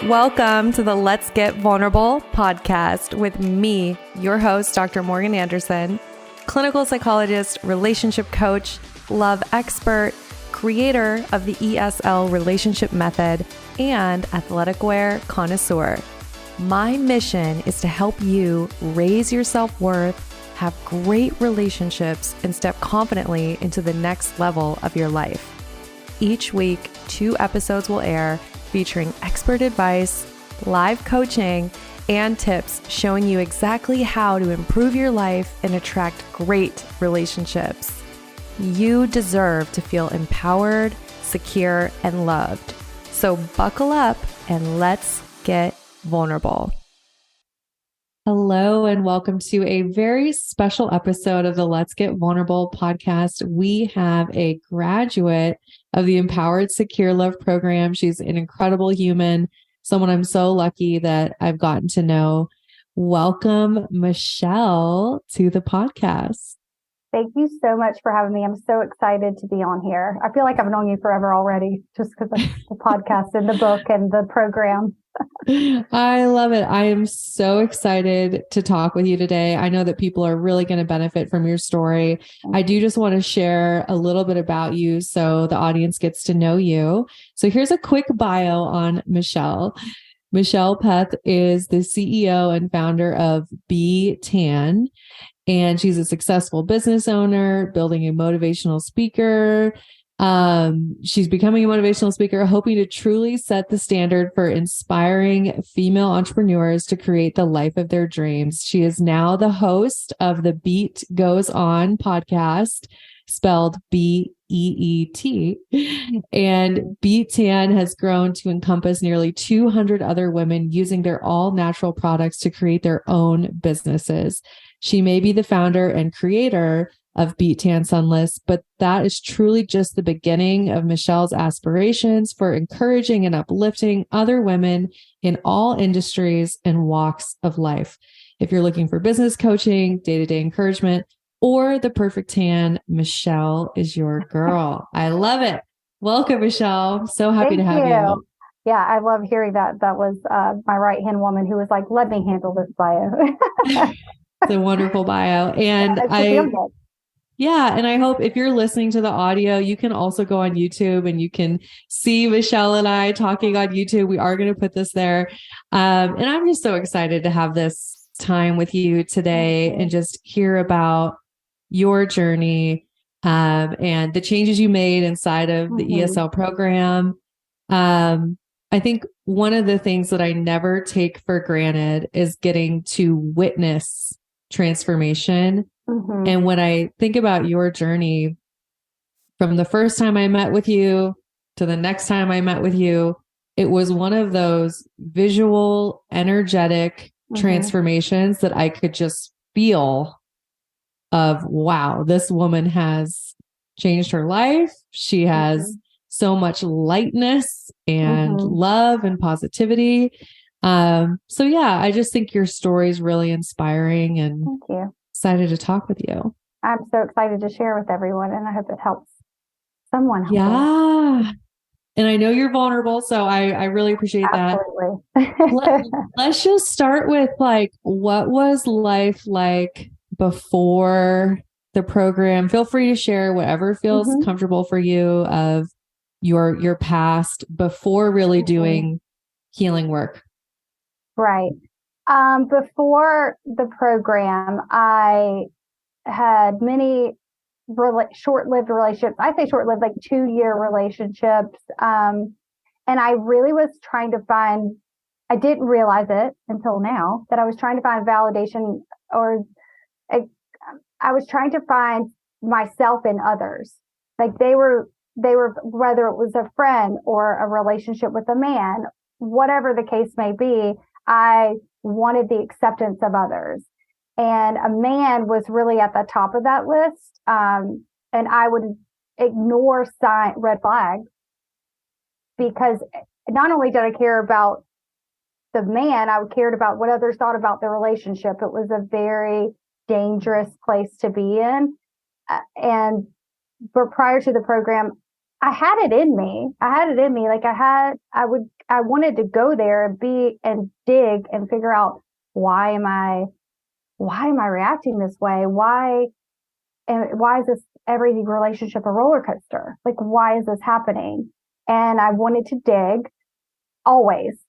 Welcome to the Let's Get Vulnerable podcast with me, your host, Dr. Morgan Anderson, clinical psychologist, relationship coach, love expert, creator of the ESL relationship method, and athletic wear connoisseur. My mission is to help you raise your self-worth, have great relationships, and step confidently into the next level of your life. Each week, 2 episodes will air featuring expert advice, live coaching, and tips showing you exactly how to improve your life and attract great relationships. You deserve to feel empowered, secure, and loved. So buckle up and let's get vulnerable. Hello, and welcome to a very special episode of the Let's Get Vulnerable podcast. We have a graduate of the Empowered Secure Love program. She's an incredible human, someone I'm so lucky that I've gotten to know. Welcome, Michelle, to the podcast. Thank you so much for having me. I'm so excited to be on here. I feel like I've known you forever already, just because of the podcast and the book and the program. I love it. I am so excited to talk with you today. I know that people are really going to benefit from your story. I do just want to share a little bit about you so the audience gets to know you. So here's a quick bio on Michelle. Michelle Peth is the CEO and founder of Tan, and she's a successful business owner, building a motivational speaker. She's becoming a motivational speaker, hoping to truly set the standard for inspiring female entrepreneurs to create the life of their dreams. She is now the host of the Beat Goes On podcast, spelled B-E-E-T. And Tan has grown to encompass nearly 200 other women using their all natural products to create their own businesses. She may be the founder and creator of Tan Sunless, but that is truly just the beginning of Michelle's aspirations for encouraging and uplifting other women in all industries and walks of life. If you're looking for business coaching, day-to-day encouragement, or the perfect tan, Michelle is your girl. I love it. Welcome, Michelle. I'm so happy to have you. Yeah, I love hearing that. That was my right-hand woman who was like, let me handle this bio. It's a wonderful bio. And I hope if you're listening to the audio, you can also go on YouTube and you can see Michelle and I talking on YouTube. We are going to put this there. And I'm just so excited to have this time with you today and just hear about your journey and the changes you made inside of the ESL program. I think one of the things that I never take for granted is getting to witness transformation. And when I think about your journey from the first time I met with you to the next time I met with you, it was one of those visual, energetic transformations that I could just feel of, wow, this woman has changed her life. She has so much lightness and love and positivity. So yeah, I just think your story is really inspiring and thank you. Excited to talk with you. I'm so excited to share with everyone, and I hope it helps someone. Yeah. And I know you're vulnerable, so I really appreciate that. Let's just start with what was life like before the program? Feel free to share whatever feels comfortable for you of your past before really doing healing work. Right. Before the program, I had many short-lived relationships. I say short-lived, like 2-year relationships. And I really was trying to find, I didn't realize it until now, that I was trying to find validation, or I was trying to find myself in others. Like they were, whether it was a friend or a relationship with a man, whatever the case may be, I wanted the acceptance of others. And a man was really at the top of that list. And I would ignore red flags, because not only did I care about the man, I cared about what others thought about the relationship. It was a very dangerous place to be in. But prior to the program, I had it in me. I had it in me. Like I wanted to go there and be and dig and figure out why am I reacting this way? Why is this every relationship a roller coaster? Like, why is this happening? And I wanted to dig always.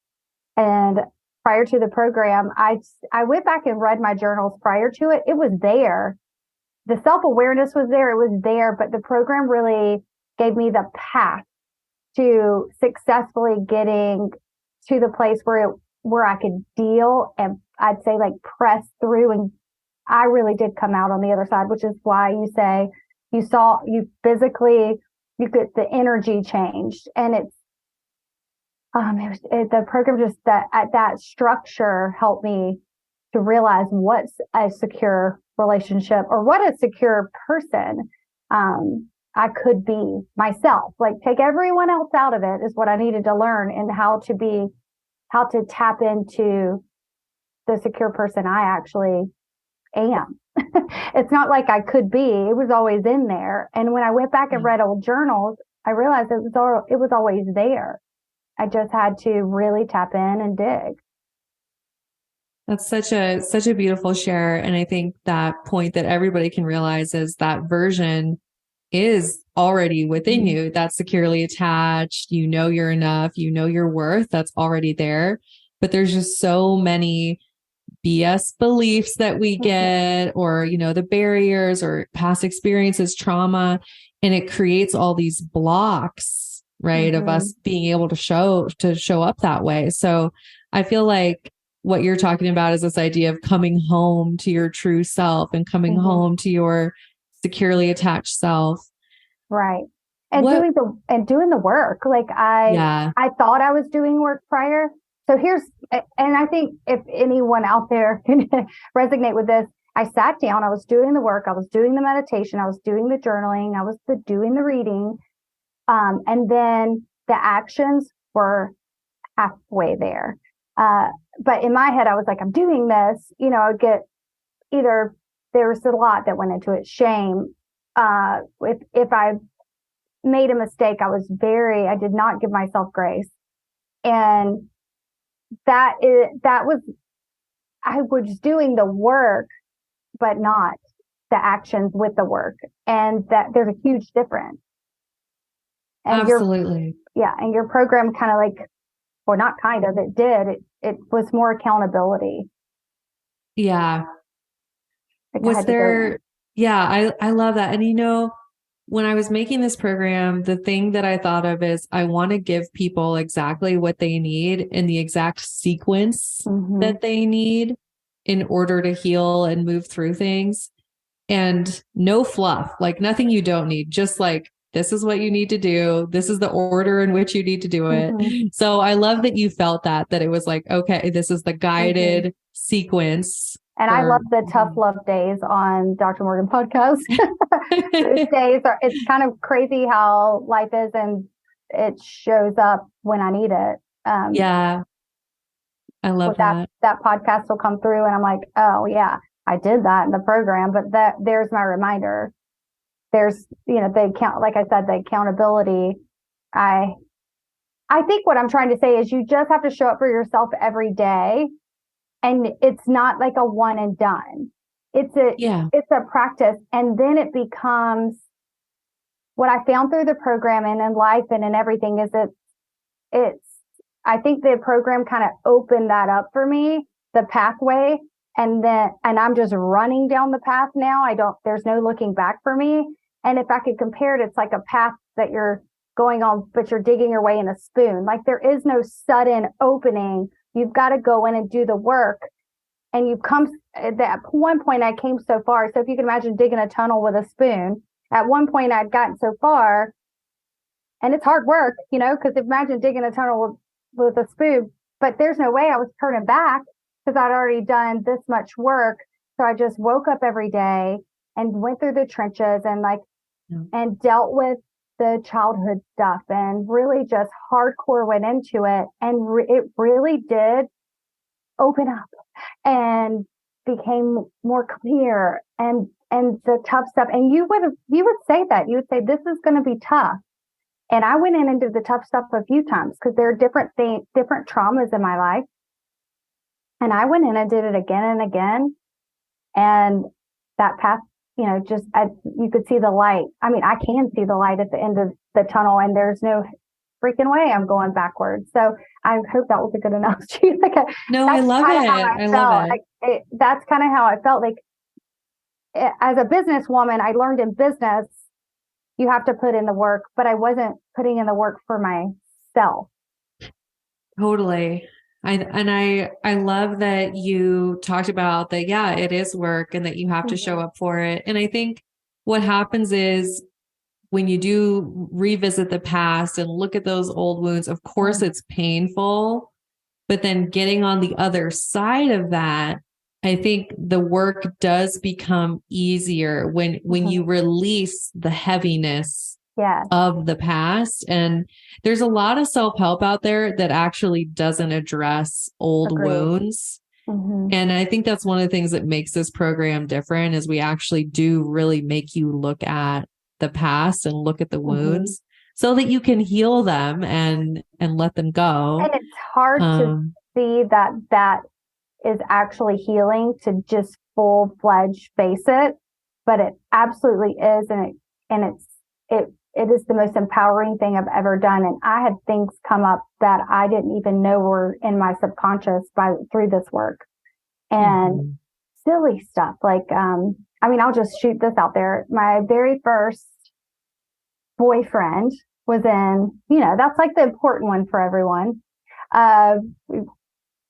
And prior to the program, I went back and read my journals prior to it. It was there. The self-awareness was there. It was there, but the program really gave me the path to successfully getting to the place where I could deal and I'd say like press through, and I really did come out on the other side, which is why you say you physically, you get the energy changed. And the program just that structure helped me to realize what's a secure relationship or what a secure person I could be myself. Like, take everyone else out of it is what I needed to learn, and how to tap into the secure person I actually am. It's not like I could be, it was always in there. And when I went back and read old journals, I realized it was always there. I just had to really tap in and dig. That's such a beautiful share. And I think that point that everybody can realize is that version is already within you. That's securely attached. You know you're enough. You know your worth. That's already there. But there's just so many BS beliefs that we get, or, the barriers or past experiences, trauma, and it creates all these blocks, right? Of us being able to show up that way. So I feel like what you're talking about is this idea of coming home to your true self and coming home to your securely attached self. Right. And doing the work. Like I thought I was doing work prior. So and I think if anyone out there can resonate with this, I sat down, I was doing the work, I was doing the meditation, I was doing the journaling, I was doing the reading. And then the actions were halfway there. But in my head, I was like, I'm doing this, I would get either, there was a lot that went into it. Shame. If I made a mistake, I did not give myself grace. And I was doing the work, but not the actions with the work. And that there's a huge difference. And absolutely. And your program kind of like, or not kind of, it was more accountability. Yeah. Was there, I love that. And when I was making this program, the thing that I thought of is I want to give people exactly what they need in the exact sequence that they need in order to heal and move through things. And no fluff, like nothing you don't need, just like, this is what you need to do. This is the order in which you need to do it. So I love that you felt that it was like, okay, this is the guided sequence. And I love the tough love days on Dr. Morgan podcast. Those days it's kind of crazy how life is, and it shows up when I need it. I love that. That podcast will come through and I'm like, oh yeah, I did that in the program, but there's my reminder. There's, like I said, the accountability. I think what I'm trying to say is you just have to show up for yourself every day. And it's not like a one and done. It's a practice. And then it becomes what I found through the program and in life and in everything is I think the program kind of opened that up for me, the pathway. And I'm just running down the path now. There's no looking back for me. And if I could compare it, it's like a path that you're going on, but you're digging your way in a spoon. Like there is no sudden opening. You've got to go in and do the work. And you come at one point I came so far. So if you can imagine digging a tunnel with a spoon, at one point I'd gotten so far, and it's hard work, because imagine digging a tunnel with a spoon, but there's no way I was turning back because I'd already done this much work. So I just woke up every day and went through the trenches and and dealt with the childhood stuff and really just hardcore went into it. And it really did open up and became more clear and the tough stuff. And you would say that, you would say, this is going to be tough. And I went in and did the tough stuff a few times because there are different things, different traumas in my life. And I went in and did it again and again. And that path, you could see the light. I mean, I can see the light at the end of the tunnel, and there's no freaking way I'm going backwards. So I hope that was a good analogy. No, I love it. I love it. That's kind of how I felt. Like, as a businesswoman, I learned in business, you have to put in the work, but I wasn't putting in the work for myself. Totally. I love that you talked about that. Yeah, it is work and that you have to show up for it. And I think what happens is when you do revisit the past and look at those old wounds, of course it's painful, but then getting on the other side of that, I think the work does become easier when you release the heaviness of the past. And there's a lot of self-help out there that actually doesn't address old wounds. And I think that's one of the things that makes this program different is we actually do really make you look at the past and look at the wounds so that you can heal them and let them go. And it's hard to see that is actually healing to just full-fledged face it, but it absolutely is. And it is the most empowering thing I've ever done. And I had things come up that I didn't even know were in my subconscious through this work, and silly stuff. Like, I'll just shoot this out there. My very first boyfriend was in, that's like the important one for everyone.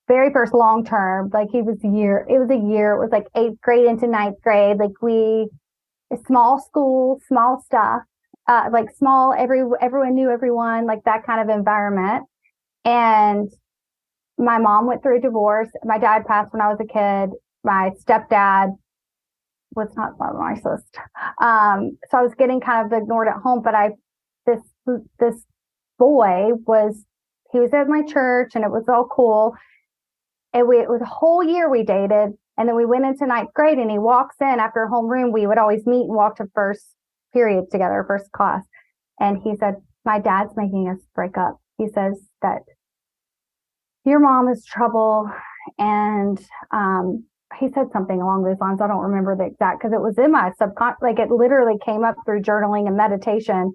Very first long term, like it was a year, it was like 8th grade into 9th grade. Like small school, small stuff, like small, everyone knew everyone, like that kind of environment. And my mom went through a divorce. My dad passed when I was a kid. My stepdad was not the nicest. So I was getting kind of ignored at home, but this boy he was at my church and it was all cool. And it was a whole year we dated. And then we went into 9th grade and he walks in after homeroom. We would always meet and walk to first period together, first class. And he said, my dad's making us break up. He says that your mom is trouble. And he said something along those lines. I don't remember the exact, because it was in my subconscious, like it literally came up through journaling and meditation.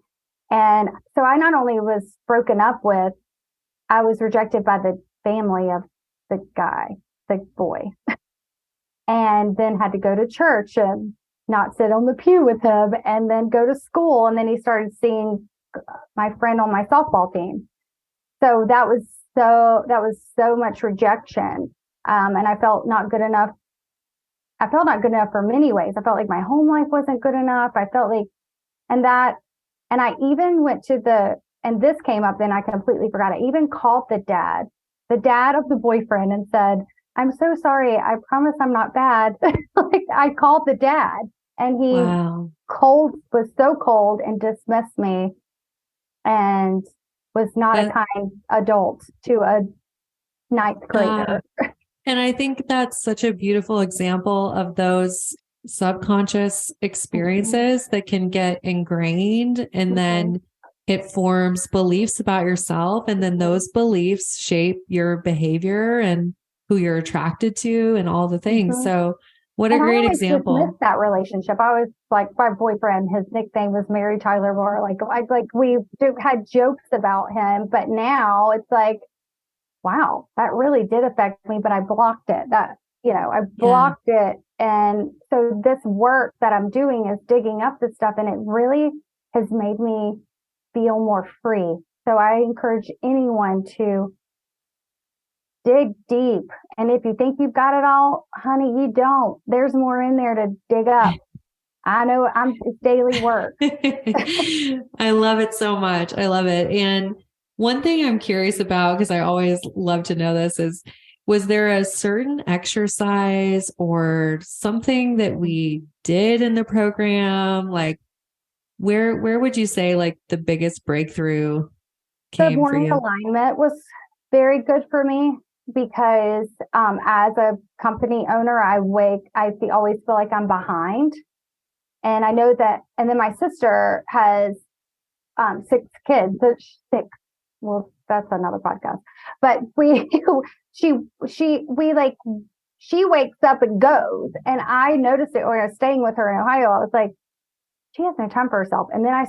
And so I not only was broken up with, I was rejected by the family of the guy, the boy, and then had to go to church and not sit on the pew with him, and then go to school. And then he started seeing my friend on my softball team. So that was so much rejection. And I felt not good enough. I felt not good enough for many ways. I felt like my home life wasn't good enough. I felt like, and I even went to and this came up, then I completely forgot. I even called the dad of the boyfriend, and said, I'm so sorry. I promise I'm not bad. Like, I called the dad, and he was so cold and dismissed me, and was not a kind adult to a 9th grader. And I think that's such a beautiful example of those subconscious experiences that can get ingrained, and then it forms beliefs about yourself. And then those beliefs shape your behavior and who you're attracted to and all the things. So what a great example. I missed that relationship. I was like, my boyfriend, his nickname was Mary Tyler Moore. Like we had jokes about him, but now it's like, wow, that really did affect me, but I blocked it. I blocked it. And so this work that I'm doing is digging up this stuff, and it really has made me feel more free. So I encourage anyone to dig deep. And if you think you've got it all, honey, you don't. There's more in there to dig up. I know it's daily work. I love it so much. I love it. And one thing I'm curious about, because I always love to know this, is was there a certain exercise or something that we did in the program? Like, where would you say like the biggest breakthrough came for you? The morning alignment was very good for me, because as a company owner, I always feel like I'm behind. And I know that, and then my sister has 6 kids. So 6. Well, that's another podcast. But she, we like, she wakes up and goes. And I noticed it when I was staying with her in Ohio. I was like, she has no time for herself. And then I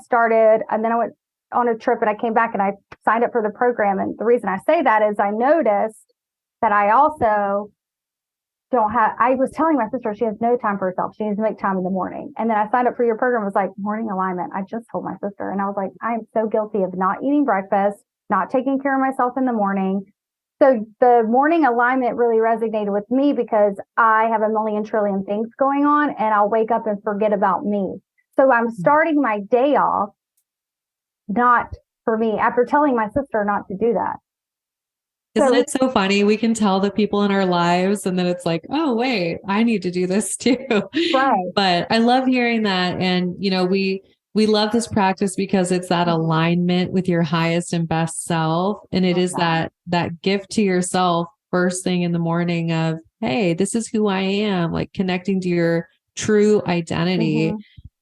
went on a trip and I came back and I signed up for the program. And the reason I say that is I noticed that I also I was telling my sister she has no time for herself. She needs to make time in the morning. And then I signed up for your program. It was like morning alignment. I just told my sister and I was like, I'm so guilty of not eating breakfast, not taking care of myself in the morning. So the morning alignment really resonated with me because I have a million trillion things going on and I'll wake up and forget about me. So I'm starting my day off, not for me, after telling my sister not to do that. Isn't it so funny? We can tell the people in our lives and then it's like, oh, wait, I need to do this too. Right. But I love hearing that. And, we love this practice because it's that alignment with your highest and best self. And it is that gift to yourself first thing in the morning of, hey, this is who I am, like connecting to your true identity.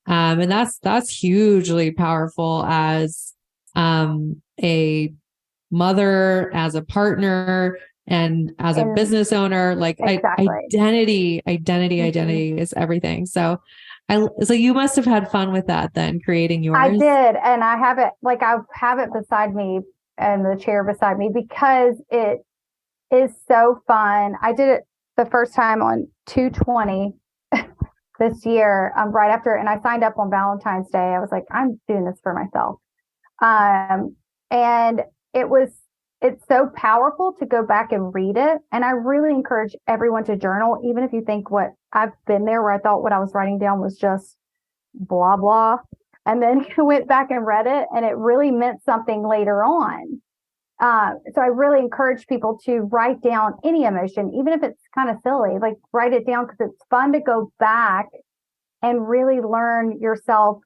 And that's hugely powerful as a mother, as a partner, and as a business owner. Like identity is everything. So you must have had fun with that then, creating yours. I did. And I have it beside me and the chair beside me because it is so fun. I did it the first time on 2/20 this year, right after, and I signed up on Valentine's Day. I was like, I'm doing this for myself. And it's so powerful to go back and read it. And I really encourage everyone to journal, even if you think I've been there where I thought what I was writing down was just blah, blah. And then went back and read it and it really meant something later on. So I really encourage people to write down any emotion, even if it's kind of silly, like write it down because it's fun to go back and really learn yourself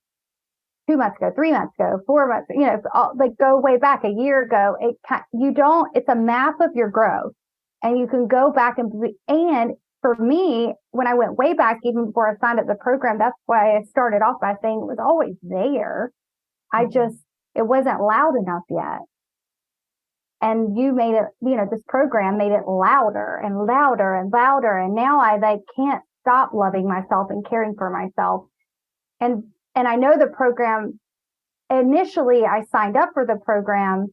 2 months ago, 3 months ago, 4 months, go way back a year ago. It's a map of your growth and you can go back and for me, when I went way back, even before I signed up the program, that's why I started off by saying it was always there. It wasn't loud enough yet. And you made it, this program made it louder and louder and louder. And now I can't stop loving myself and caring for myself. And I know the program, initially I signed up for the program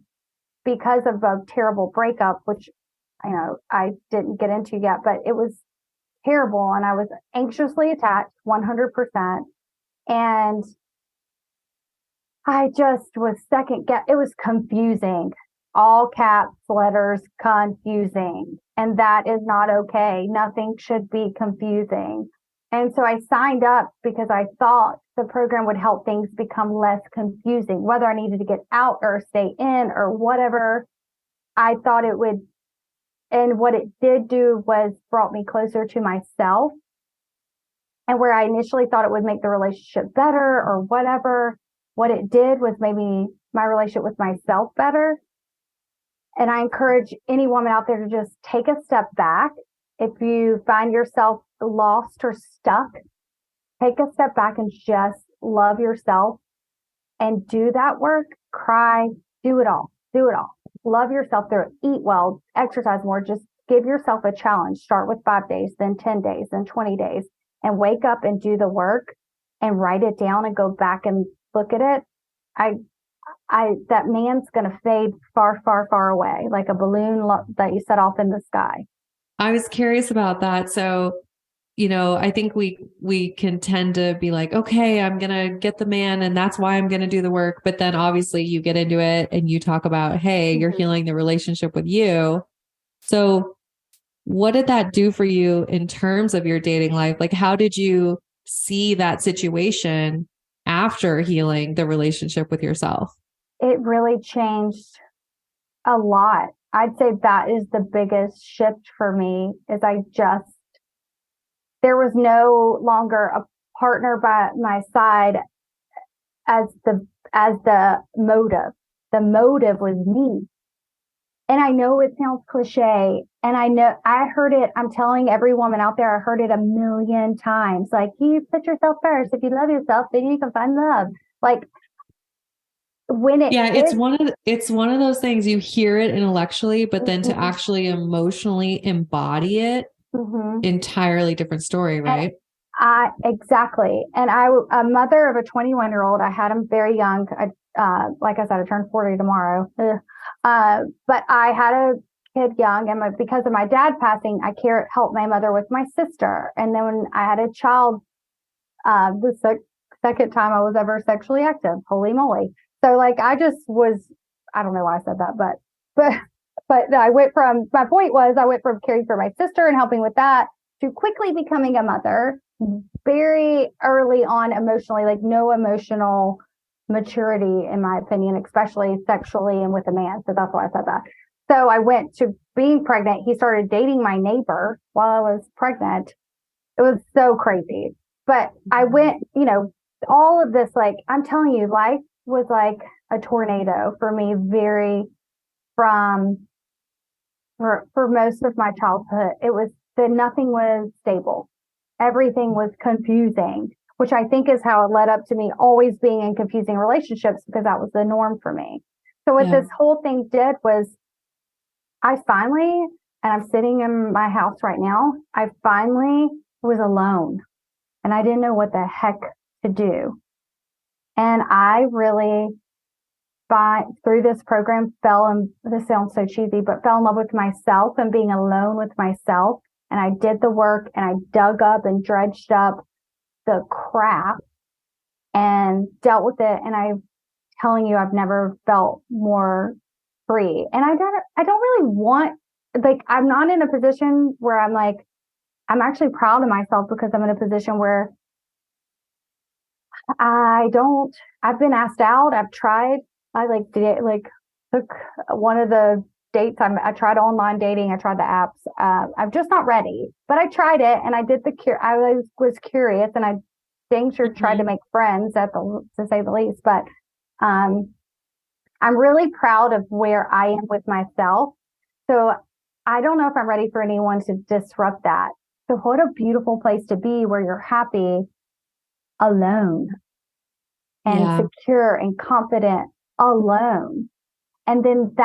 because of a terrible breakup, which I didn't get into yet, but it was terrible. And I was anxiously attached 100%. And I just was it was confusing. All caps, letters, confusing. And that is not okay. Nothing should be confusing. And so I signed up because I thought the program would help things become less confusing, whether I needed to get out or stay in or whatever. I thought it would. And what it did do was brought me closer to myself. And where I initially thought it would make the relationship better or whatever, what it did was made my relationship with myself better. And I encourage any woman out there to just take a step back. If you find yourself lost or stuck, take a step back and just love yourself and do that work. Cry, do it all. Love yourself through it. Eat well, exercise more. Just give yourself a challenge. Start with 5 days, then 10 days, then 20 days, and wake up and do the work and write it down and go back and look at it. That man's going to fade far, far, far away, like a balloon that you set off in the sky. I was curious about that. So, I think we can tend to be like, okay, I'm going to get the man and that's why I'm going to do the work. But then obviously you get into it and you talk about, hey, you're healing the relationship with you. So what did that do for you in terms of your dating life? Like, how did you see that situation after healing the relationship with yourself? It really changed a lot. I'd say that is the biggest shift for me is there was no longer a partner by my side as the motive. The motive was me. And I know it sounds cliche and I heard it. I'm telling every woman out there, I heard it a million times. Like, you put yourself first. If you love yourself, then you can find love. Like, when it Yeah, hits, it's one of those things you hear it intellectually, but then to mhm, actually emotionally embody it, mhm. entirely different story, And right? exactly. And a mother of a 21-year-old, I had him very young. Like I said, I turned 40 tomorrow. Ugh. But I had a kid young, and because of my dad passing, I helped my mother with my sister. And then when I had a child, second time I was ever sexually active, holy moly. So like I just was, I don't know why I said that, but I went from, my point was I went from caring for my sister and helping with that to quickly becoming a mother very early on emotionally, like no emotional maturity, in my opinion, especially sexually and with a man. So that's why I said that. So I went to being pregnant. He started dating my neighbor while I was pregnant. It was so crazy. But I went, all of this, like, I'm telling you, life was like a tornado for me, very from for most of my childhood. It was that nothing was stable. Everything was confusing, which I think is how it led up to me always being in confusing relationships because that was the norm for me. So what Yeah. this whole thing did was I finally, and I'm sitting in my house right now, I finally was alone and I didn't know what the heck to do. And I really, through this program, fell in, this sounds so cheesy, but fell in love with myself and being alone with myself. And I did the work and I dug up and dredged up the crap and dealt with it. And I'm telling you, I've never felt more free. And I don't really want, like, I'm not in a position where I'm like, I'm actually proud of myself because I'm in a position where I don't, I've been asked out. I've tried. I like did like took one of the dates. I tried online dating. I tried the apps. I'm just not ready, but I tried it and I did I was curious and I dang sure tried to Mhm. make friends to say the least. But um, I'm really proud of where I am with myself. So I don't know if I'm ready for anyone to disrupt that. So what a beautiful place to be where you're happy alone and Yeah. secure and confident alone. And then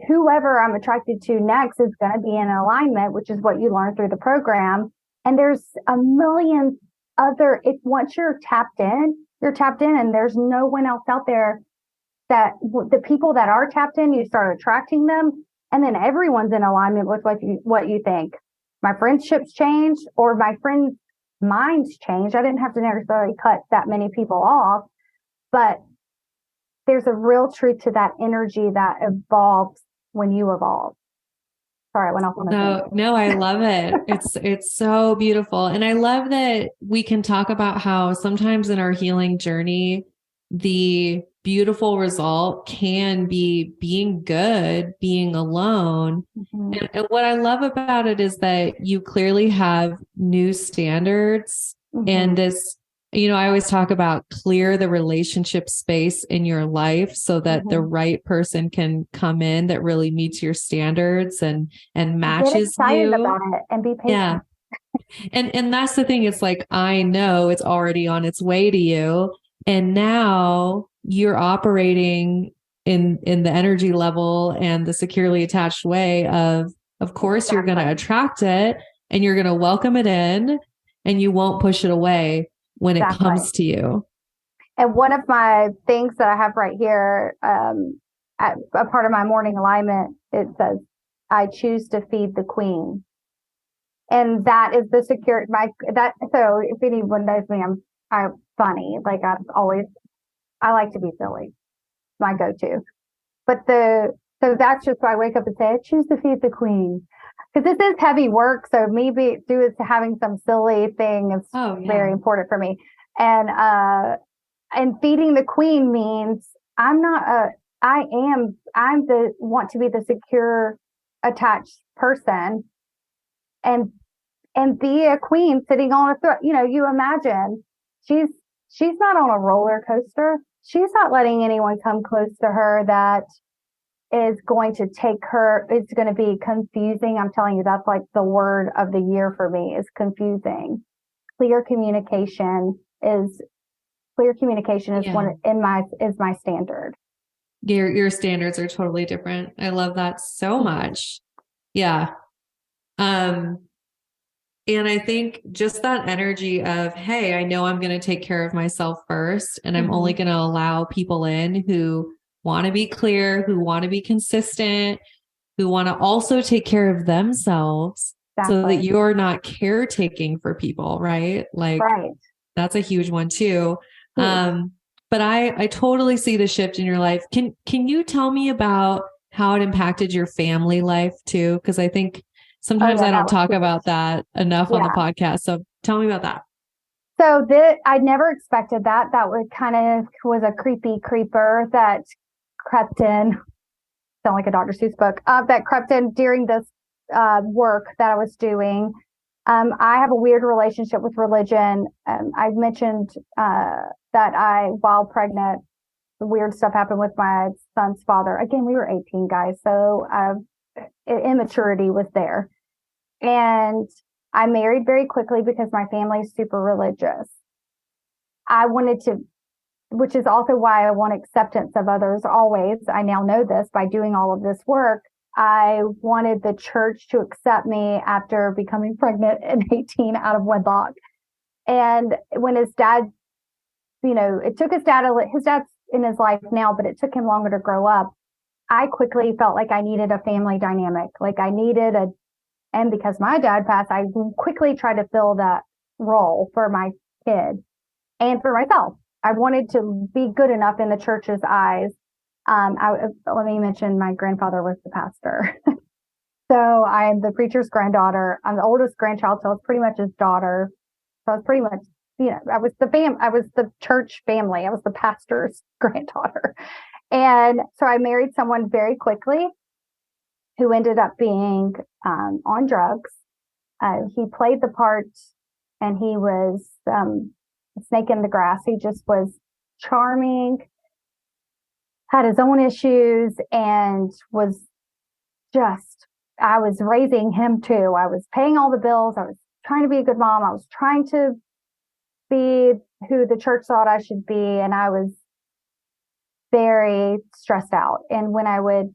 whoever I'm attracted to next is going to be in alignment, which is what you learn through the program. And there's a million if once you're tapped in and there's no one else out there that the people that are tapped in, you start attracting them. And then everyone's in alignment with what you think. My friendships changed or my friends' minds changed. I didn't have to necessarily cut that many people off, but there's a real truth to that energy that evolves when you evolve. Sorry, I went off on a No, tangent. no, I love it. It's so beautiful. And I love that we can talk about how sometimes in our healing journey, the beautiful result can be being good, being alone. Mm-hmm. And what I love about it is that you clearly have new standards Mm-hmm. and this, I always talk about clear the relationship space in your life so that the Mm-hmm. right person can come in that really meets your standards and And get matches excited you. about it and be Yeah. patient. And that's the thing. It's like, I know it's already on its way to you. And now you're operating in the energy level and the securely attached way of course you're going to Exactly. attract it and you're going to welcome it in and you won't push it away when it Exactly. comes to you. And one of my things that I have right here, a part of my morning alignment, it says, I choose to feed the queen. And that is the secure so if anyone knows me, I'm funny. Like I like to be silly. My go-to. But so that's just why I wake up and say, I choose to feed the queen. Because this is heavy work. So having some silly thing is Oh, very yeah. important for me. And feeding the queen means I'm not a I'm the want to be the secure attached person and be a queen sitting on a throne. You imagine she's she's not on a roller coaster. She's not letting anyone come close to her that is going to take her. It's going to be confusing. I'm telling you, that's like the word of the year for me is confusing. Clear communication is Clear communication is Yeah. is my standard. Your standards are totally different. I love that so much. Yeah. And I think just that energy of, hey, I know I'm going to take care of myself first, and I'm only going to allow people in who want to be clear, who want to be consistent, who want to also take care of themselves so that you're not caretaking for people, right? Like, that's a huge one too. But I totally see the shift in your life. Can you tell me about how it impacted your family life too? Because I think sometimes I don't talk about that enough on the podcast. So tell me about that. So I never expected that. That would kind of was a creepy creeper that crept in. Sound like a Dr. Seuss book. That crept in during this work that I was doing. I have a weird relationship with religion. I mentioned that while pregnant, the weird stuff happened with my son's father. Again, we were 18, guys, so immaturity was there. And I married very quickly because my family is super religious. I wanted to, which is also why I want acceptance of others always. I now know this by doing all of this work. I wanted the church to accept me after becoming pregnant at 18 out of wedlock. And when his dad, it took his dad's in his life now, but it took him longer to grow up. I quickly felt like I needed a family dynamic. Like I needed and because my dad passed, I quickly tried to fill that role for my kid and for myself. I wanted to be good enough in the church's eyes. Let me mention my grandfather was the pastor. So I am the preacher's granddaughter. I'm the oldest grandchild, so I was pretty much his daughter. So I was pretty much, I was the church family. I was the pastor's granddaughter. And so I married someone very quickly who ended up being on drugs. He played the part and he was a snake in the grass. He just was charming, had his own issues, and I was raising him too. I was paying all the bills. I was trying to be a good mom. I was trying to be who the church thought I should be. And I was very stressed out. And when I would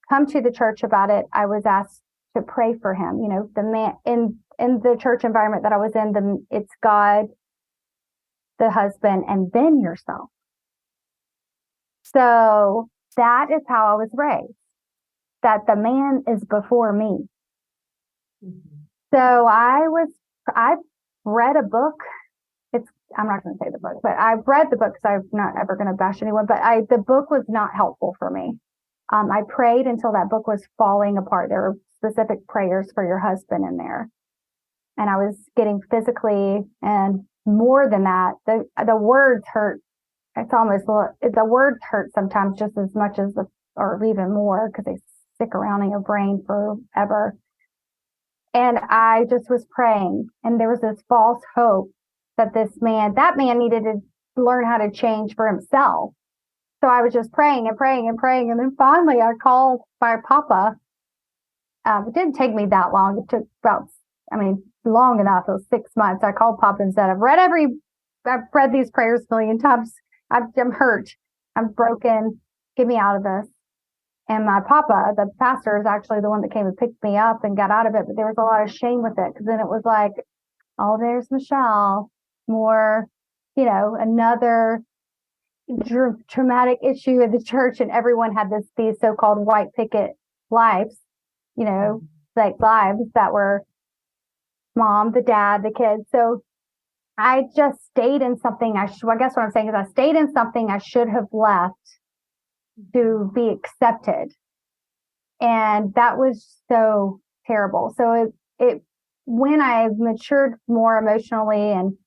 come to the church about it, I was asked to pray for him. The man in the church environment that I was in, it's God, the husband, and then yourself. So that is how I was raised, that the man is before me. Mm-hmm. So I've read a book. I'm not going to say the book, but I've read the book because I'm not ever going to bash anyone, but the book was not helpful for me. I prayed until that book was falling apart. There were specific prayers for your husband in there. And I was getting physically, and more than that, the words hurt. The words hurt sometimes just as much as or even more, because they stick around in your brain forever. And I just was praying, and there was this false hope that that man needed to learn how to change for himself. So I was just praying and praying and praying. And then finally I called my papa. It didn't take me that long. It took long enough. It was 6 months. I called papa and said, I've read these prayers a million times. I'm hurt. I'm broken. Get me out of this. And my papa, the pastor, is actually the one that came and picked me up and got out of it. But there was a lot of shame with it, because then it was like, oh, there's Michelle. More, another traumatic issue in the church, and everyone had these so-called white picket lives, like lives that were mom, the dad, the kids. So I just stayed in something. I guess what I'm saying is I stayed in something I should have left to be accepted, and that was so terrible. So when I matured more emotionally and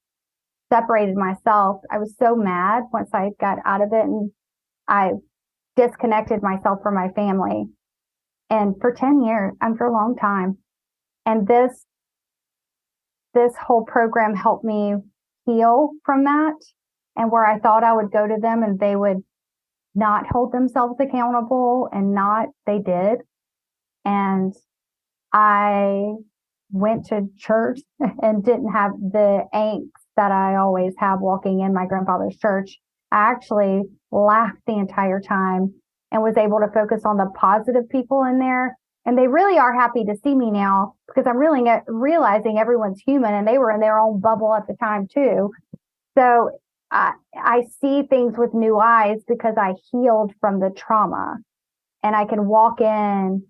separated myself, I was so mad once I got out of it, and I disconnected myself from my family. And for 10 years, and for a long time. And this whole program helped me heal from that. And where I thought I would go to them and they would not hold themselves accountable, and they did. And I went to church and didn't have the angst that I always have walking in my grandfather's church, I actually laughed the entire time and was able to focus on the positive people in there. And they really are happy to see me now because I'm really realizing everyone's human, and they were in their own bubble at the time too. So I see things with new eyes because I healed from the trauma, and I can walk in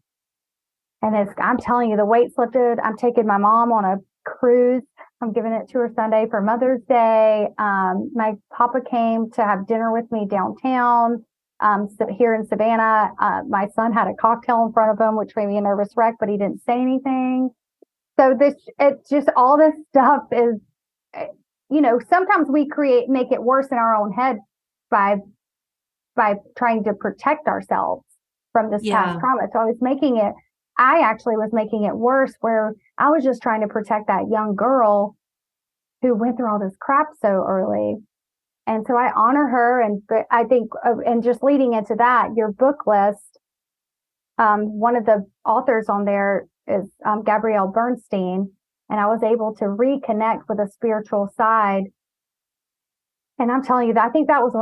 and I'm telling you, the weight's lifted. I'm taking my mom on a cruise. I'm giving it to her Sunday for Mother's Day. My papa came to have dinner with me downtown. So here in Savannah, my son had a cocktail in front of him, which made me a nervous wreck, but he didn't say anything. So it's just all this stuff is, sometimes we make it worse in our own head by trying to protect ourselves from this past trauma. So I actually was making it worse, where I was just trying to protect that young girl who went through all this crap so early. And so I honor her. And I think, and just leading into that, your book list, one of the authors on there is Gabrielle Bernstein. And I was able to reconnect with a spiritual side. And I'm telling you that I think that was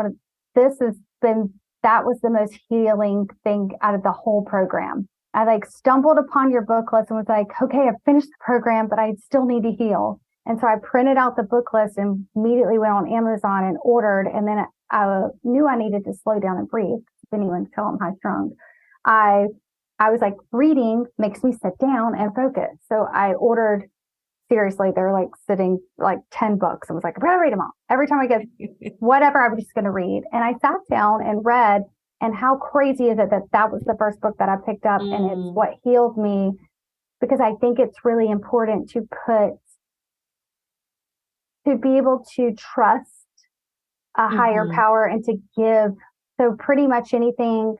that was the most healing thing out of the whole program. I stumbled upon your book list and was like, okay, I've finished the program, but I still need to heal. And so I printed out the book list and immediately went on Amazon and ordered. And then I knew I needed to slow down and breathe. If anyone can tell I'm high strung. I was like, reading makes me sit down and focus. So I ordered, seriously, they're sitting 10 books. I was like, I'm going to read them all. Every time I get whatever, I'm just going to read. And I sat down and read. And how crazy is it that was the first book that I picked up, and it's what healed me, because I think it's really important to be able to trust a higher power and to give. So pretty much anything.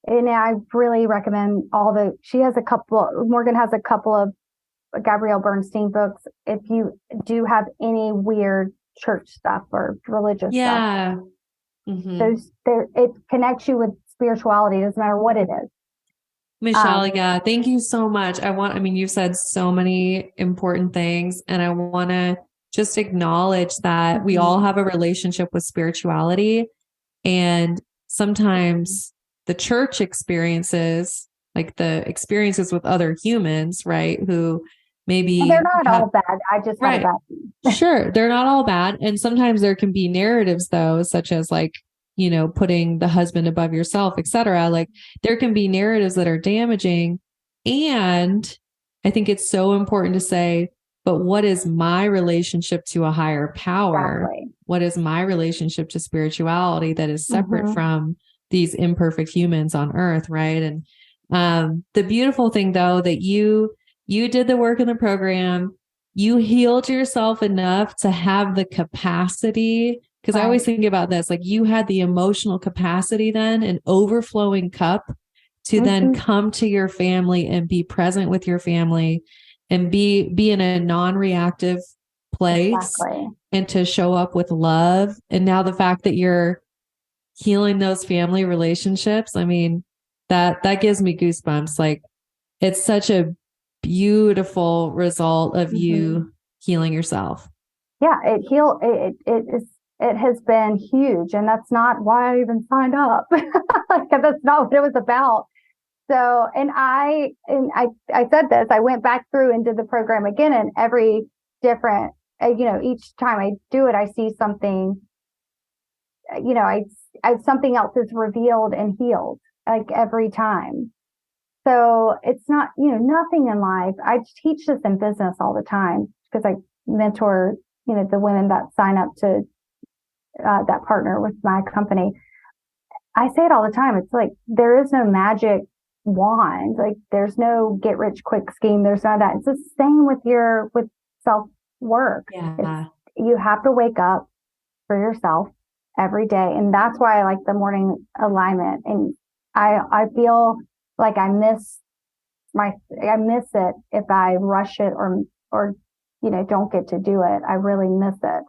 And I really recommend Morgan has a couple of Gabrielle Bernstein books. If you do have any weird church stuff or religious stuff. It connects you with spirituality. It doesn't matter what it is. Michelle, thank you so much. You've said so many important things, and I want to just acknowledge that we all have a relationship with spirituality, and sometimes the church experiences, the experiences with other humans, right? Who maybe they're not all bad. I just had a bad. Sure, they're not all bad, and sometimes there can be narratives, though, such as putting the husband above yourself, etc. There can be narratives that are damaging. And I think it's so important to say, but what is my relationship to a higher power? Exactly. What is my relationship to spirituality that is separate from these imperfect humans on earth, right? And the beautiful thing, though, that you did the work in the program, you healed yourself enough to have the capacity. Because I always think about this, you had the emotional capacity then, an overflowing cup to then come to your family and be present with your family and be in a non-reactive place and to show up with love. And now the fact that you're healing those family relationships, that gives me goosebumps. It's such a beautiful result of you healing yourself. Yeah, it has been huge, and that's not why I even signed up. That's not what it was about. So, and I said this, I went back through and did the program again, and every different, each time I do it, I see something, something else is revealed and healed, every time. So it's not, nothing in life. I teach this in business all the time because I mentor, the women that sign up to that partner with my company. I say it all the time. It's there is no magic wand. There's no get rich quick scheme. There's none of that. It's the same with self work. Yeah. You have to wake up for yourself every day. And that's why I like the morning alignment. And I feel like I miss it if I rush it or don't get to do it. I really miss it.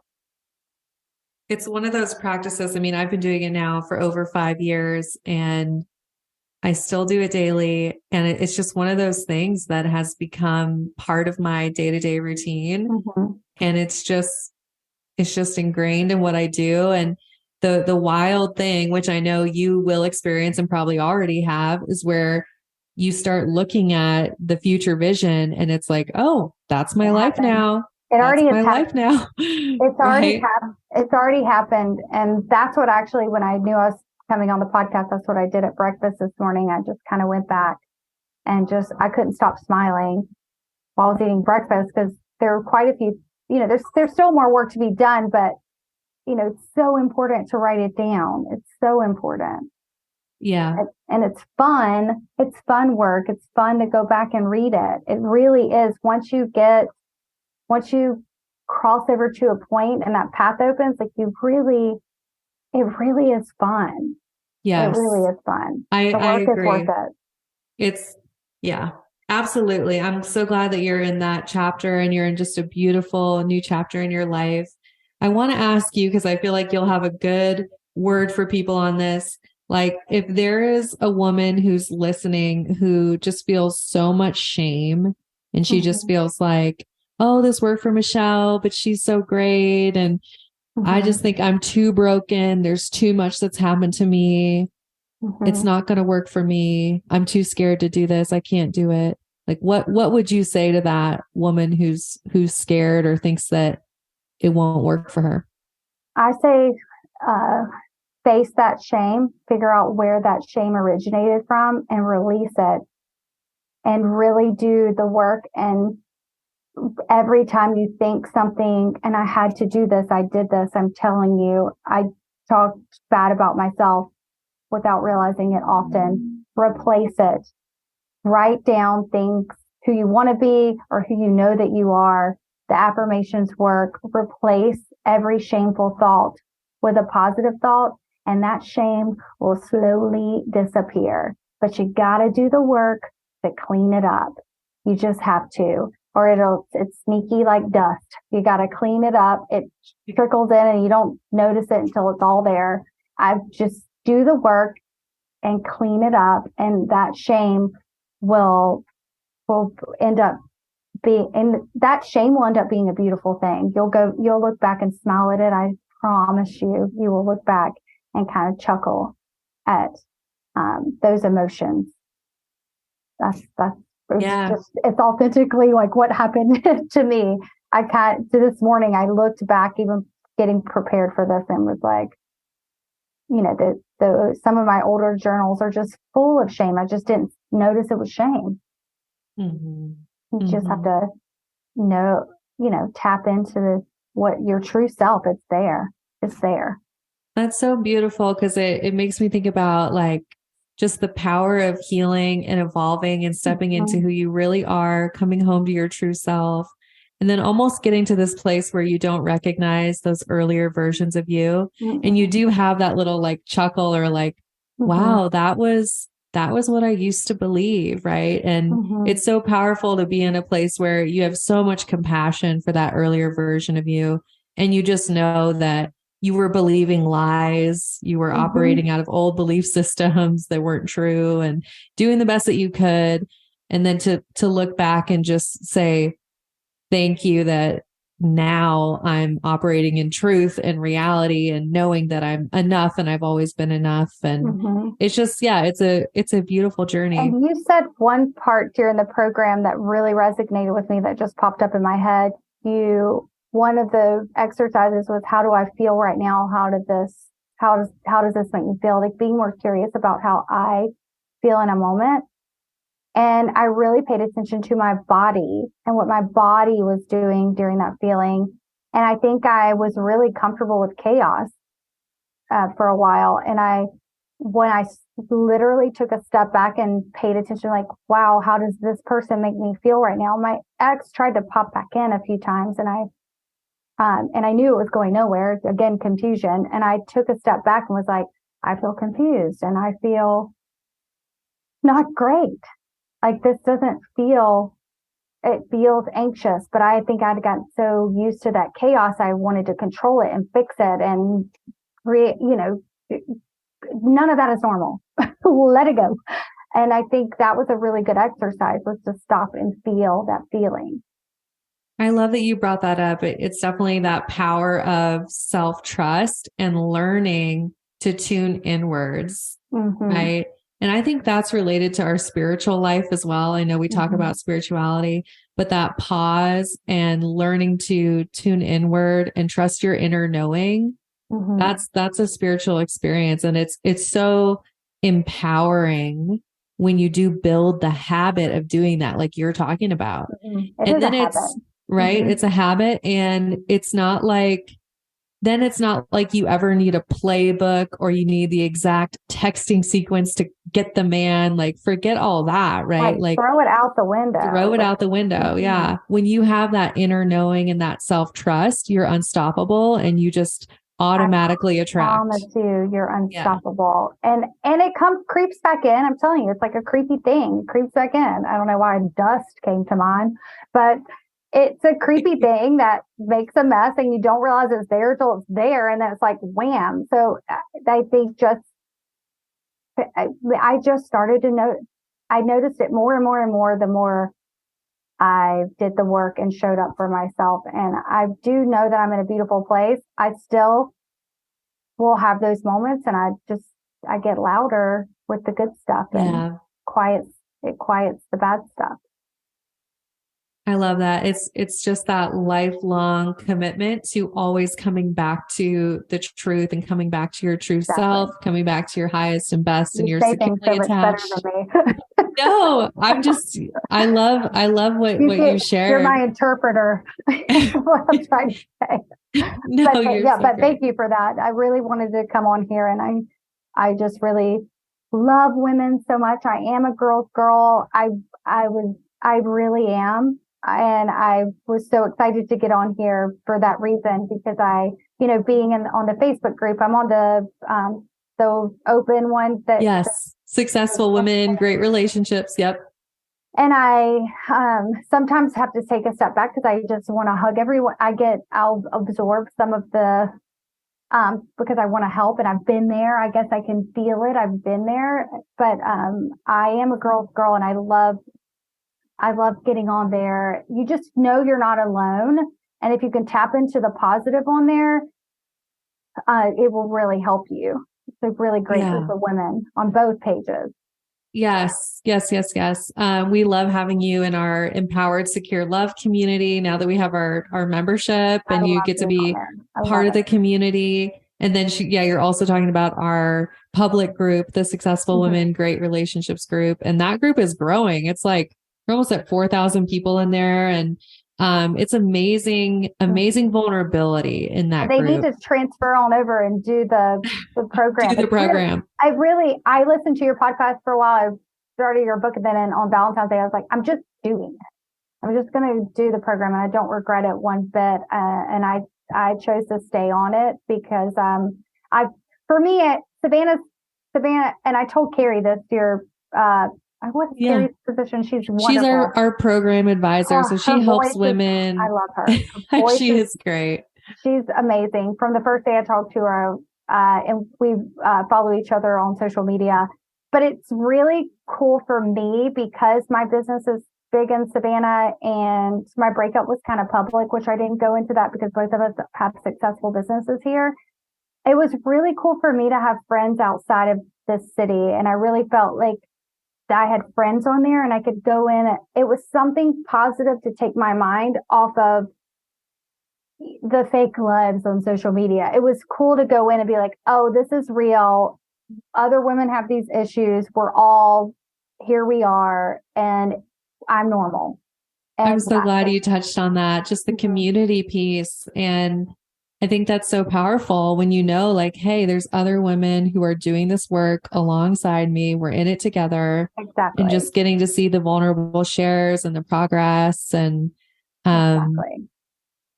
It's one of those practices. I've been doing it now for over 5 years, and I still do it daily. And it's just one of those things that has become part of my day-to-day routine. And it's just it's just ingrained in what I do. And the wild thing, which I know you will experience and probably already have, is where you start looking at the future vision and it's like, oh, that's my life now. It That's already my has life now. It's Right? it's already happened. And that's what actually, when I knew I was coming on the podcast, that's what I did at breakfast this morning. I just kind of went back and I couldn't stop smiling while I was eating breakfast, because there were quite a few, there's still more work to be done, but it's so important to write it down. It's so important. Yeah. And it's fun. It's fun work. It's fun to go back and read it. It really is. Once you cross over to a point and that path opens, like it really is fun. Yes. It really is fun. I The work agree. is worth it. It's, yeah, absolutely. I'm so glad that you're in that chapter and you're in just a beautiful new chapter in your life. I want to ask you, because I feel like you'll have a good word for people on this. Like, if there is a woman who's listening who just feels so much shame and she just feels like, oh, this worked for Michelle, but she's so great. And I just think I'm too broken. There's too much that's happened to me. It's not going to work for me. I'm too scared to do this. I can't do it. Like, what would you say to that woman who's scared or thinks that it won't work for her? I say, face that shame, figure out where that shame originated from and release it, and really do the work. And every time you think something, and I had to do this, I did this, I'm telling you, I talked bad about myself without realizing it often. Replace it. Write down things, who you want to be or who you know that you are. The affirmations work. Replace every shameful thought with a positive thought, and that shame will slowly disappear. But you got to do the work to clean it up. You just have to, or it's sneaky like dust. You got to clean it up. It trickles in and you don't notice it until it's all there. I just do the work and clean it up, and that shame will end up being a beautiful thing. You'll look back and smile at it. I promise you will look back and kind of chuckle at those emotions. It's authentically like what happened to me. This morning I looked back, even getting prepared for this, and was like, some of my older journals are just full of shame. I just didn't notice it was shame. You just have to tap into what your true self. It's there. It's there. That's so beautiful, because it makes me think about like just the power of healing and evolving and stepping into who you really are, coming home to your true self, and then almost getting to this place where you don't recognize those earlier versions of you. And you do have that little like chuckle or like, wow, that was what I used to believe. Right. And it's so powerful to be in a place where you have so much compassion for that earlier version of you. And you just know that you were believing lies. You were operating out of old belief systems that weren't true and doing the best that you could. And then to look back and just say, thank you that now I'm operating in truth and reality and knowing that I'm enough and I've always been enough. And it's just, it's a beautiful journey. And you said one part during the program that really resonated with me that just popped up in my head. One of the exercises was, how do I feel right now? How does this make me feel? Like being more curious about how I feel in a moment. And I really paid attention to my body and what my body was doing during that feeling. And I think I was really comfortable with chaos for a while. And when I literally took a step back and paid attention, like, wow, how does this person make me feel right now? My ex tried to pop back in a few times, and I knew it was going nowhere. Again, confusion. And I took a step back and was like, I feel confused and I feel not great. Like this it feels anxious, but I think I'd gotten so used to that chaos. I wanted to control it and fix it and create, none of that is normal. Let it go. And I think that was a really good exercise, was to stop and feel that feeling. I love that you brought that up. It's definitely that power of self-trust and learning to tune inwards, Mm-hmm. right? And I think that's related to our spiritual life as well. I know we talk Mm-hmm. about spirituality, but that pause and learning to tune inward and trust your inner knowing, Mm-hmm. that's a spiritual experience. And it's so empowering when you do build the habit of doing that, like you're talking about. Mm-hmm. It And is a then habit. it's right. Mm-hmm. It's a habit. And it's not like you ever need a playbook or you need the exact texting sequence to get the man. Like, forget all that, right? Like Like, throw it out the throw window. it Like, out the window. mm-hmm. Yeah. When you have that inner knowing and that self trust, you're unstoppable and you just I automatically attract. promise you, you're Yeah. unstoppable. And it comes creeps back in. I'm telling you, it's like a creepy thing. It creeps back in. I don't know why dust came to mind, but it's a creepy thing that makes a mess and you don't realize it's there till it's there, and then it's like wham. So I think I just started to know. I noticed it more and more and more the more I did the work and showed up for myself. And I do know that I'm in a beautiful place. I still will have those moments, and I get louder with the good stuff and Yeah. quiets it quiets the bad stuff. I love that. It's just that lifelong commitment to always coming back to the truth and coming back to your true Exactly. self, coming back to your highest and best, and You you're say things so securely much better attached. than me. No, I love what you You're shared. my interpreter. What I'm trying to say. No, you're Yeah, so but great. thank you for that. I really wanted to come on here, and I just really love women so much. I am a girl's girl. I really am. And I was so excited to get on here for that reason, because being on the Facebook group, I'm on the open one Yes. Successful women, great relationships. Yep. and I sometimes have to take a step back because I just want to hug everyone. I'll absorb some of the because I want to help, and I've been there. I guess I can feel it. I've been there, but I am a girl's girl, and I love getting on there. You just know you're not alone, and if you can tap into the positive on there, it will really help you. It's a really great group Yeah. of women on both pages. Yes, yes, yes, yes. We love having you in our Empowered Secure Love community now that we have our membership I and you love get to being on be there. I part love of the it. community. And then you're also talking about our public group, the Successful Mm-hmm. Women Great Relationships group. And that group is growing. It's like we're almost at 4,000 people in there. And it's amazing, amazing vulnerability in that They need group. to transfer on over and do the Do program. the program. I listened to your podcast for a while. I started your book, and then on Valentine's Day, I was like, I'm just doing it. I'm just going to do the program, and I don't regret it one bit. And I chose to stay on it because I for me Savannah, and I told Carrie this. What is Yeah. Carrie's position? She's She's wonderful. our program advisor. So Her she voice helps is, I women. love her. Her voice She is great. she's amazing. From the first day I talked to her, and we follow each other on social media. But it's really cool for me because my business is big in Savannah, and my breakup was kind of public, which I didn't go into that because both of us have successful businesses here. It was really cool for me to have friends outside of this city, and I really felt like I had friends on there, and I could go in. It was something positive to take my mind off of the fake lives on social media. It was cool to go in and be like, oh, this is real. Other women have these issues. We're all here, we are, and I'm normal. I'm And so glad you touched on that, just the mm-hmm. community piece. And I think that's so powerful when you know, like, hey, there's other women who are doing this work alongside me. We're in it together. Exactly. And just getting to see the vulnerable shares and the progress and Exactly.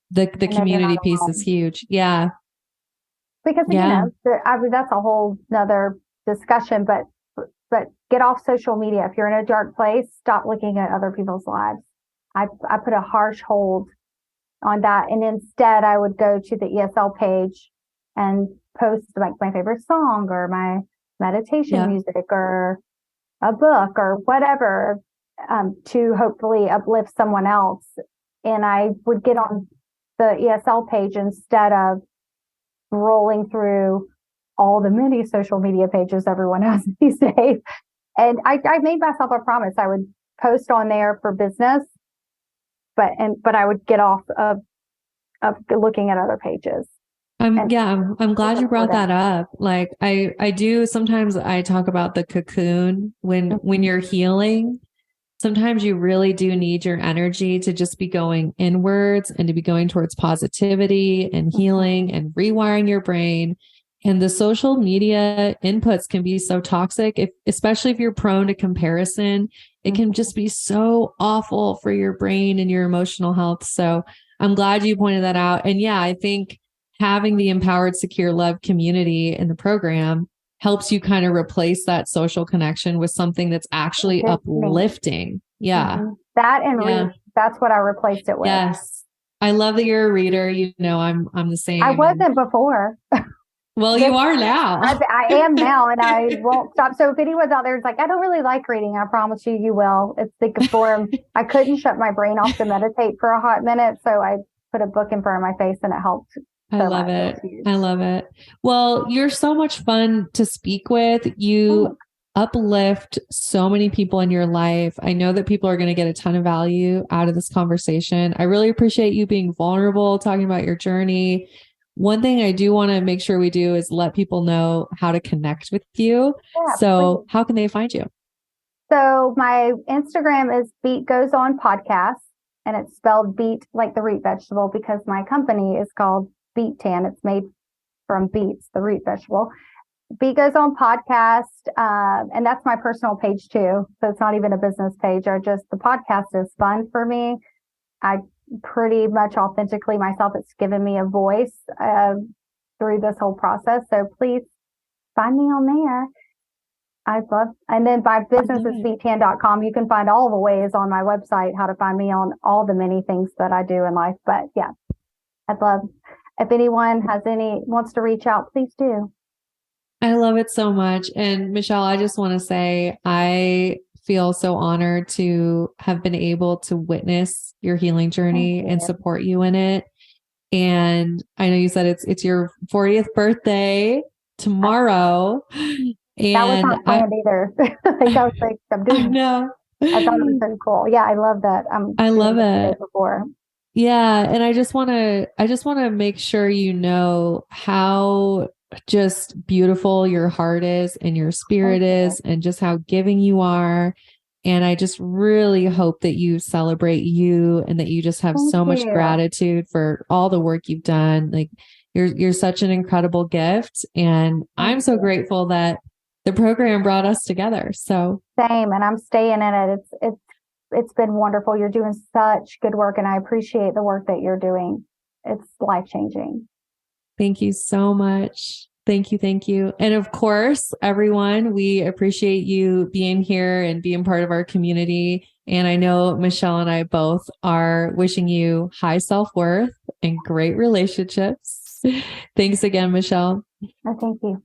the community piece is huge. Yeah. Because Yeah. that's a whole nother discussion, but get off social media. If you're in a dark place, stop looking at other people's lives. I put a harsh hold on that, and instead I would go to the ESL page and post like my favorite song or my meditation music or a book or whatever, to hopefully uplift someone else. and I would get on the ESL page instead of rolling through all the many social media pages everyone has these days. And I made myself a promise I would post on there for business, but I would get off of looking at other pages. I'm glad you brought that up. Like I do sometimes I talk about the cocoon when you're healing. Sometimes you really do need your energy to just be going inwards and to be going towards positivity and healing and rewiring your brain. And the social media inputs can be so toxic, especially if you're prone to comparison. It can just be so awful for your brain and your emotional health. So I'm glad you pointed that out. And yeah, I think having the Empowered, Secure, Love community in the program helps you kind of replace that social connection with something that's actually uplifting. Yeah. That and read. That's what I replaced it with. Yes. I love that you're a reader. I'm the same. I wasn't before. Well, you are now. I am now, and I won't stop. So if anyone's out there is like, I don't really like reading, I promise you, you will. It's the forum. I couldn't shut my brain off to meditate for a hot minute. So I put a book in front of my face and it helped. I love it. I love it. Well, you're so much fun to speak with. You uplift so many people in your life. I know that people are going to get a ton of value out of this conversation. I really appreciate you being vulnerable, talking about your journey. One thing I do want to make sure we do is let people know how to connect with you. Yeah, so how can they find you? So my Instagram is Beet Goes On Podcast, and it's spelled beet like the root vegetable because my company is called Beet Tan. It's made from beets, the root vegetable. Beet Goes On Podcast, and that's my personal page too. So it's not even a business page. The podcast is fun for me. I pretty much authentically myself. It's given me a voice through this whole process. So please find me on there. And then my business is beettan.com. You can find all the ways on my website how to find me on all the many things that I do in life. But yeah, I'd love if anyone wants to reach out, please do. I love it so much. And Michelle, I just want to say, I feel so honored to have been able to witness your healing journey and support you in it. And I know you said it's your 40th birthday tomorrow. And that was not planned either. I was like, I'm doing. I know. I thought it was so cool. Yeah, I love that. I love it. Before. Yeah, and I just want to make sure you know how just beautiful your heart is and your spirit is, and just how giving you are. And I just really hope that you celebrate you and that you just have so much gratitude for all the work you've done. Like you're such an incredible gift. And I'm so grateful that the program brought us together. So same. And I'm staying in it. It's been wonderful. You're doing such good work, and I appreciate the work that you're doing. It's life-changing. Thank you so much. Thank you. Thank you. And of course, everyone, we appreciate you being here and being part of our community. And I know Michelle and I both are wishing you high self-worth and great relationships. Thanks again, Michelle. Thank you.